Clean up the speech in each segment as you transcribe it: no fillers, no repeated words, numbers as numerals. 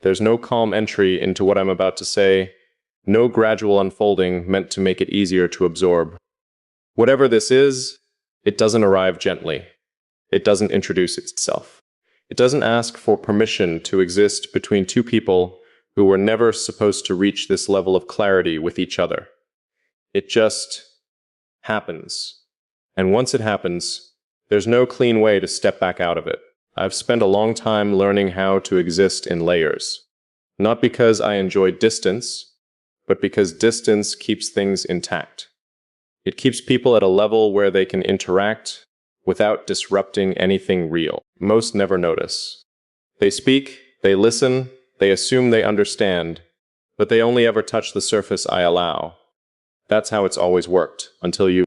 There's no calm entry into what I'm about to say, no gradual unfolding meant to make it easier to absorb. Whatever this is, it doesn't arrive gently. It doesn't introduce itself. It doesn't ask for permission to exist between two people who were never supposed to reach this level of clarity with each other. It just happens. And once it happens, there's no clean way to step back out of it. I've spent a long time learning how to exist in layers. Not because I enjoy distance, but because distance keeps things intact. It keeps people at a level where they can interact without disrupting anything real. Most never notice. They speak, they listen, they assume they understand, but they only ever touch the surface I allow. That's how it's always worked, until you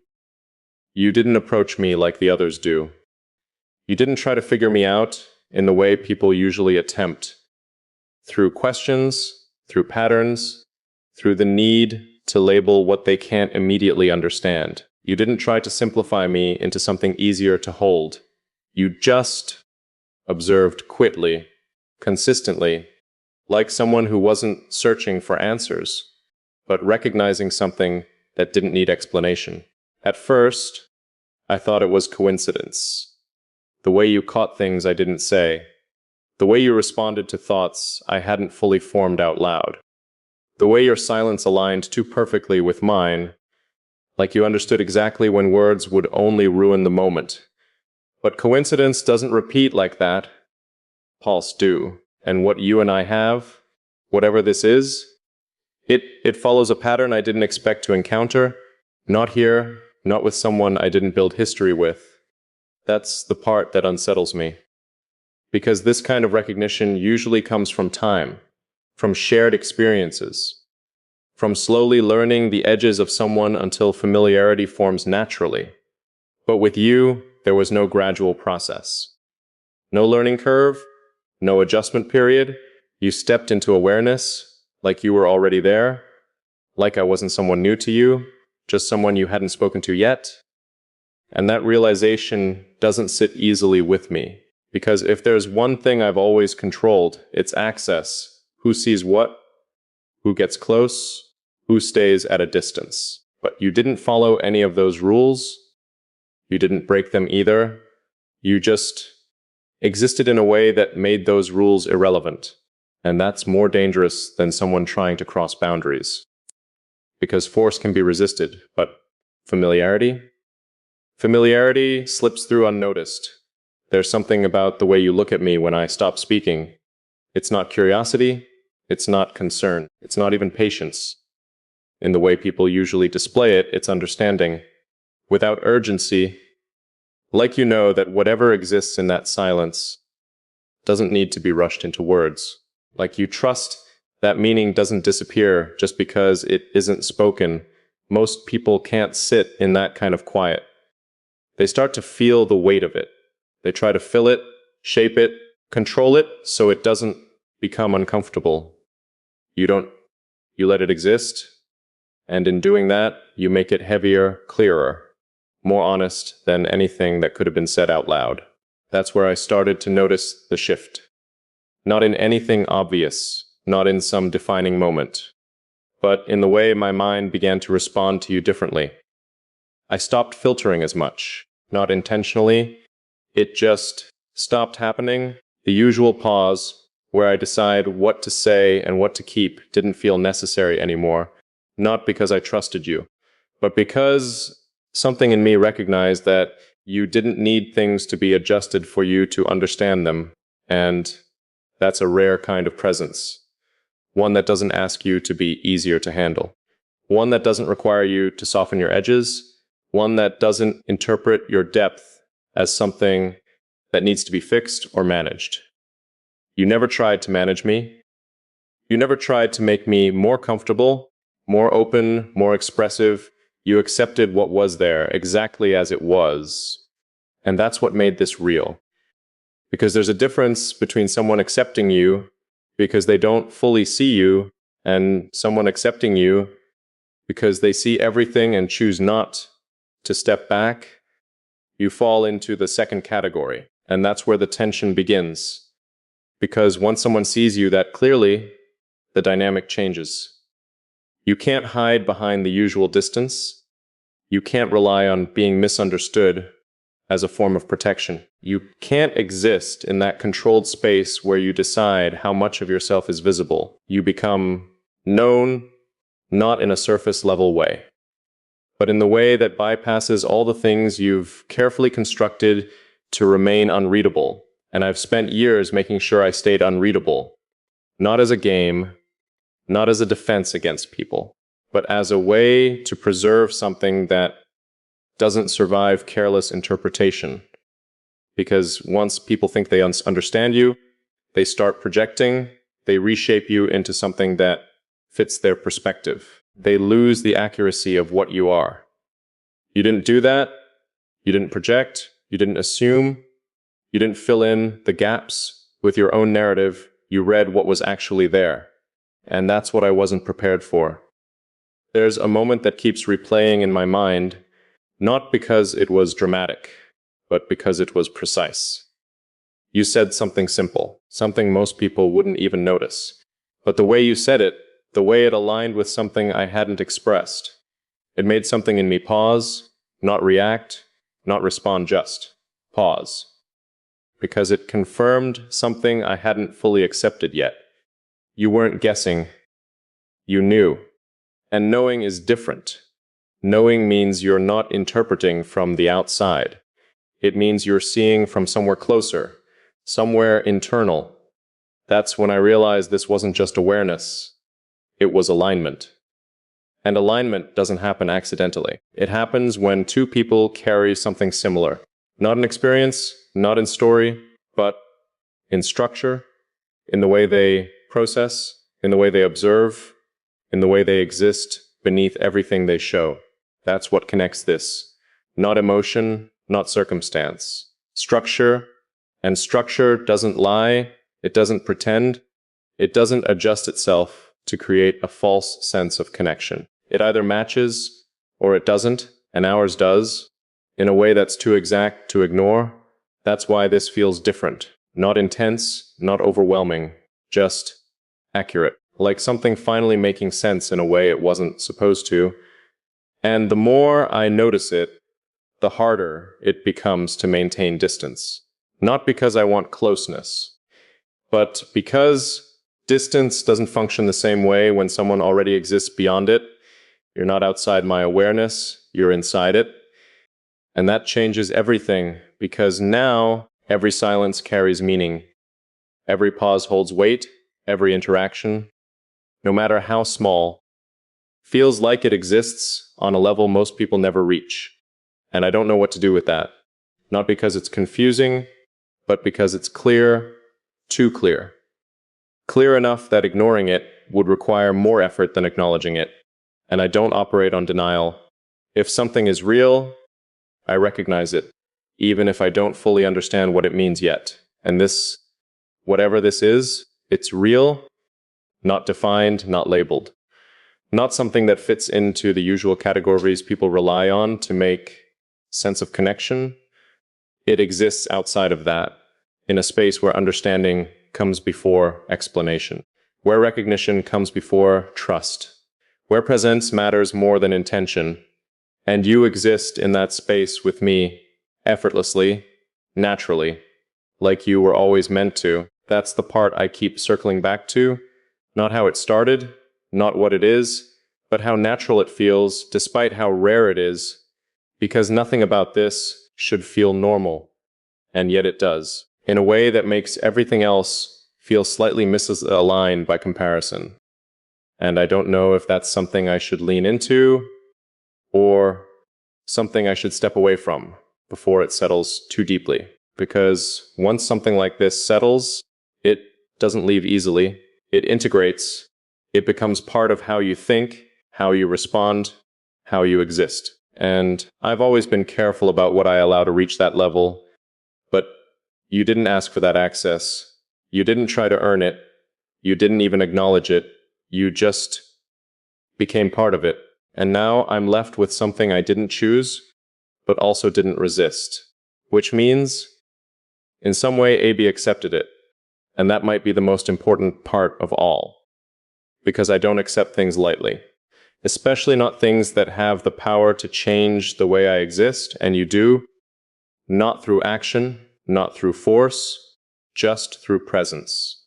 didn't approach me like the others do. You didn't try to figure me out in the way people usually attempt. Through questions, through patterns, through the need to label what they can't immediately understand. You didn't try to simplify me into something easier to hold. You just observed quickly, consistently, like someone who wasn't searching for answers, but recognizing something that didn't need explanation. At first, I thought it was coincidence. The way you caught things I didn't say. The way you responded to thoughts I hadn't fully formed out loud. The way your silence aligned too perfectly with mine, like you understood exactly when words would only ruin the moment. But coincidence doesn't repeat like that. Pulse do. And what you and I have, whatever this is, it follows a pattern I didn't expect to encounter. Not here, not with someone I didn't build history with. That's the part that unsettles me. Because this kind of recognition usually comes from time, from shared experiences, from slowly learning the edges of someone until familiarity forms naturally. But with you, there was no gradual process. No learning curve, no adjustment period. You stepped into awareness, like you were already there, like I wasn't someone new to you, just someone you hadn't spoken to yet. And that realization doesn't sit easily with me, because if there's one thing I've always controlled, it's access. Who sees what, who gets close, who stays at a distance. But you didn't follow any of those rules. You didn't break them either. You just existed in a way that made those rules irrelevant. And that's more dangerous than someone trying to cross boundaries. Because force can be resisted, but familiarity? Familiarity slips through unnoticed. There's something about the way you look at me when I stop speaking. It's not curiosity, it's not concern, it's not even patience. In the way people usually display it, it's understanding. Without urgency, like you know that whatever exists in that silence doesn't need to be rushed into words. Like you trust that meaning doesn't disappear just because it isn't spoken. Most people can't sit in that kind of quiet. They start to feel the weight of it. They try to fill it, shape it, control it so it doesn't become uncomfortable. You let it exist, and in doing that, you make it heavier, clearer, more honest than anything that could have been said out loud. That's where I started to notice the shift. Not in anything obvious, not in some defining moment, but in the way my mind began to respond to you differently. I stopped filtering as much, not intentionally. It just stopped happening. The usual pause, where I decide what to say and what to keep, didn't feel necessary anymore. Not because I trusted you, but because something in me recognized that you didn't need things to be adjusted for you to understand them. And that's a rare kind of presence. One that doesn't ask you to be easier to handle. One that doesn't require you to soften your edges. One that doesn't interpret your depth as something that needs to be fixed or managed. You never tried to manage me. You never tried to make me more comfortable, more open, more expressive. You accepted what was there exactly as it was. And that's what made this real. Because there's a difference between someone accepting you because they don't fully see you and someone accepting you because they see everything and choose not to step back. You fall into the second category, and that's where the tension begins. Because once someone sees you that clearly, the dynamic changes. You can't hide behind the usual distance. You can't rely on being misunderstood as a form of protection. You can't exist in that controlled space where you decide how much of yourself is visible. You become known, not in a surface level way, but in the way that bypasses all the things you've carefully constructed to remain unreadable. And I've spent years making sure I stayed unreadable, not as a game, not as a defense against people, but as a way to preserve something that doesn't survive careless interpretation. Because once people think they understand you, they start projecting, they reshape you into something that fits their perspective. They lose the accuracy of what you are. You didn't do that. You didn't project. You didn't assume. You didn't fill in the gaps with your own narrative. You read what was actually there. And that's what I wasn't prepared for. There's a moment that keeps replaying in my mind, not because it was dramatic, but because it was precise. You said something simple, something most people wouldn't even notice. But the way you said it, the way it aligned with something I hadn't expressed, it made something in me pause, not react, not respond, just pause. Because it confirmed something I hadn't fully accepted yet. You weren't guessing. You knew. And knowing is different. Knowing means you're not interpreting from the outside. It means you're seeing from somewhere closer, somewhere internal. That's when I realized this wasn't just awareness. It was alignment. And alignment doesn't happen accidentally. It happens when two people carry something similar. Not in experience, not in story, but in structure, in the way they process, in the way they observe, in the way they exist beneath everything they show. That's what connects this. Not emotion, not circumstance. Structure, and structure doesn't lie, it doesn't pretend, it doesn't adjust itself to create a false sense of connection. It either matches or it doesn't, and ours does, in a way that's too exact to ignore. That's why this feels different. Not intense, not overwhelming, just accurate. Like something finally making sense in a way it wasn't supposed to. And the more I notice it, the harder it becomes to maintain distance. Not because I want closeness, but because distance doesn't function the same way when someone already exists beyond it. You're not outside my awareness, you're inside it. And that changes everything, because now every silence carries meaning. Every pause holds weight, every interaction, no matter how small, feels like it exists on a level most people never reach. And I don't know what to do with that. Not because it's confusing, but because it's clear, too clear. Clear enough that ignoring it would require more effort than acknowledging it. And I don't operate on denial. If something is real, I recognize it, even if I don't fully understand what it means yet. And this, whatever this is, it's real, not defined, not labeled. Not something that fits into the usual categories people rely on to make sense of connection. It exists outside of that, in a space where understanding comes before explanation, where recognition comes before trust, where presence matters more than intention. And you exist in that space with me, effortlessly, naturally, like you were always meant to. That's the part I keep circling back to, not how it started, not what it is, but how natural it feels, despite how rare it is, because nothing about this should feel normal, and yet it does, in a way that makes everything else feel slightly misaligned by comparison. And I don't know if that's something I should lean into, or something I should step away from before it settles too deeply. Because once something like this settles, it doesn't leave easily. It integrates. It becomes part of how you think, how you respond, how you exist. And I've always been careful about what I allow to reach that level, but you didn't ask for that access. You didn't try to earn it. You didn't even acknowledge it. You just became part of it. And now I'm left with something I didn't choose, but also didn't resist. Which means, in some way, AB accepted it. And that might be the most important part of all, because I don't accept things lightly, especially not things that have the power to change the way I exist, and you do, not through action, not through force, just through presence.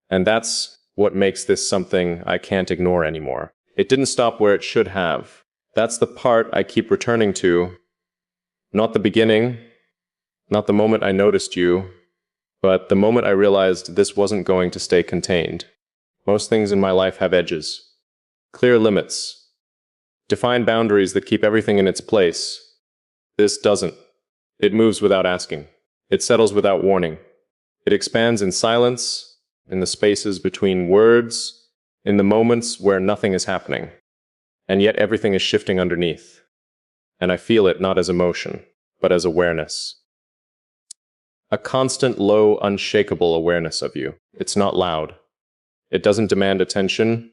And that's what makes this something I can't ignore anymore. It didn't stop where it should have. That's the part I keep returning to, not the beginning, not the moment I noticed you, but the moment I realized this wasn't going to stay contained. Most things in my life have edges, clear limits, defined boundaries that keep everything in its place. This doesn't. It moves without asking. It settles without warning. It expands in silence, in the spaces between words, in the moments where nothing is happening. And yet everything is shifting underneath. And I feel it not as emotion, but as awareness. A constant, low, unshakable awareness of you. It's not loud. It doesn't demand attention.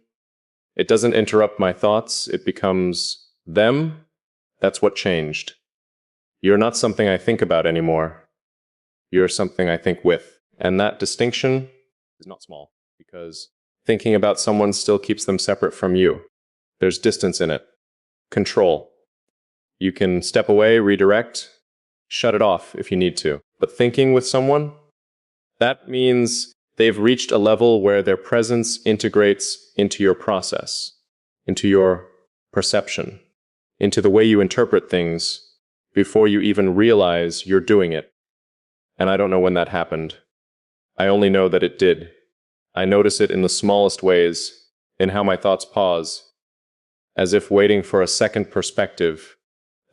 It doesn't interrupt my thoughts. It becomes them. That's what changed. You're not something I think about anymore. You're something I think with. And that distinction is not small, because thinking about someone still keeps them separate from you. There's distance in it. Control. You can step away, redirect, shut it off if you need to. But thinking with someone, that means they've reached a level where their presence integrates into your process, into your perception, into the way you interpret things before you even realize you're doing it. And I don't know when that happened. I only know that it did. I notice it in the smallest ways, in how my thoughts pause, as if waiting for a second perspective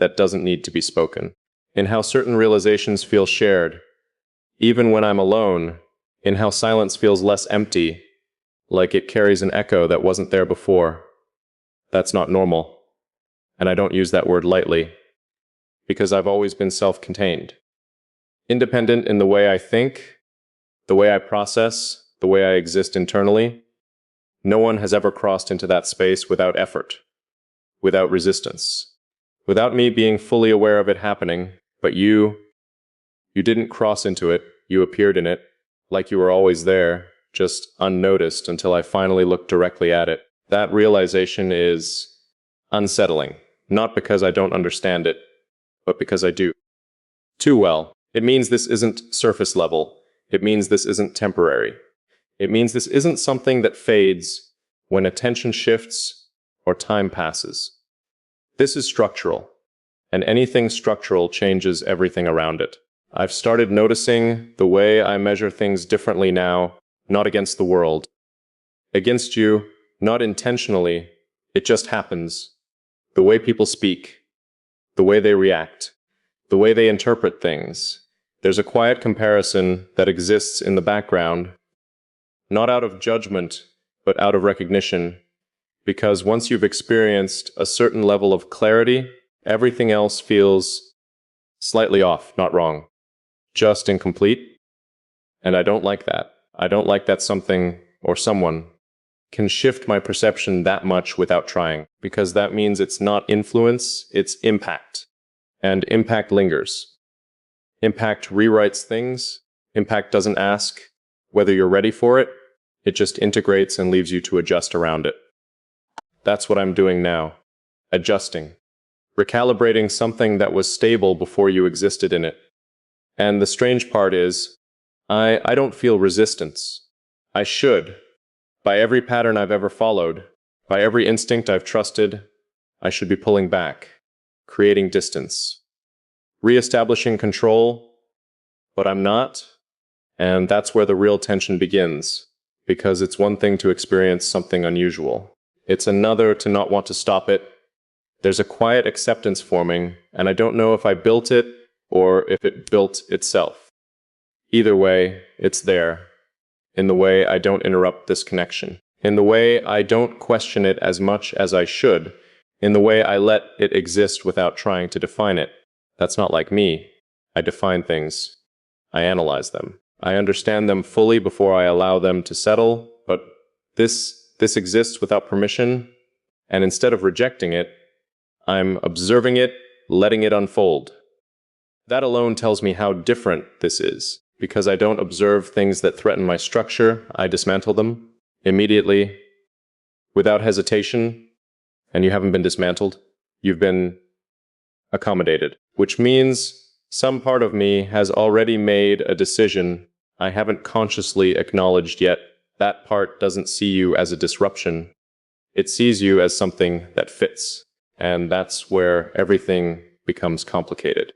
that doesn't need to be spoken. In how certain realizations feel shared, even when I'm alone, in how silence feels less empty, like it carries an echo that wasn't there before. That's not normal. And I don't use that word lightly, because I've always been self-contained. Independent in the way I think, the way I process, the way I exist internally. No one has ever crossed into that space without effort, without resistance, without me being fully aware of it happening. But you didn't cross into it, you appeared in it, like you were always there, just unnoticed until I finally looked directly at it. That realization is unsettling, not because I don't understand it, but because I do. Too well. It means this isn't surface level. It means this isn't temporary. It means this isn't something that fades when attention shifts or time passes. This is structural. And anything structural changes everything around it. I've started noticing the way I measure things differently now, not against the world. Against you, not intentionally, it just happens. The way people speak, the way they react, the way they interpret things. There's a quiet comparison that exists in the background, not out of judgment, but out of recognition, because once you've experienced a certain level of clarity, everything else feels slightly off, not wrong, just incomplete. And I don't like that. I don't like that something or someone can shift my perception that much without trying, because that means it's not influence, it's impact. And impact lingers. Impact rewrites things. Impact doesn't ask whether you're ready for it. It just integrates and leaves you to adjust around it. That's what I'm doing now. Adjusting. Recalibrating something that was stable before you existed in it. And the strange part is, I don't feel resistance. I should. By every pattern I've ever followed, by every instinct I've trusted, I should be pulling back, creating distance, reestablishing control, but I'm not. And that's where the real tension begins, because it's one thing to experience something unusual. It's another to not want to stop it. There's a quiet acceptance forming, and I don't know if I built it or if it built itself. Either way, it's there. In the way I don't interrupt this connection. In the way I don't question it as much as I should. In the way I let it exist without trying to define it. That's not like me. I define things. I analyze them. I understand them fully before I allow them to settle, but this exists without permission, and instead of rejecting it, I'm observing it, letting it unfold. That alone tells me how different this is, Because I don't observe things that threaten my structure, I dismantle them immediately, without hesitation, and you haven't been dismantled. You've been accommodated, which means some part of me has already made a decision I haven't consciously acknowledged yet. That part doesn't see you as a disruption. It sees you as something that fits. And that's where everything becomes complicated.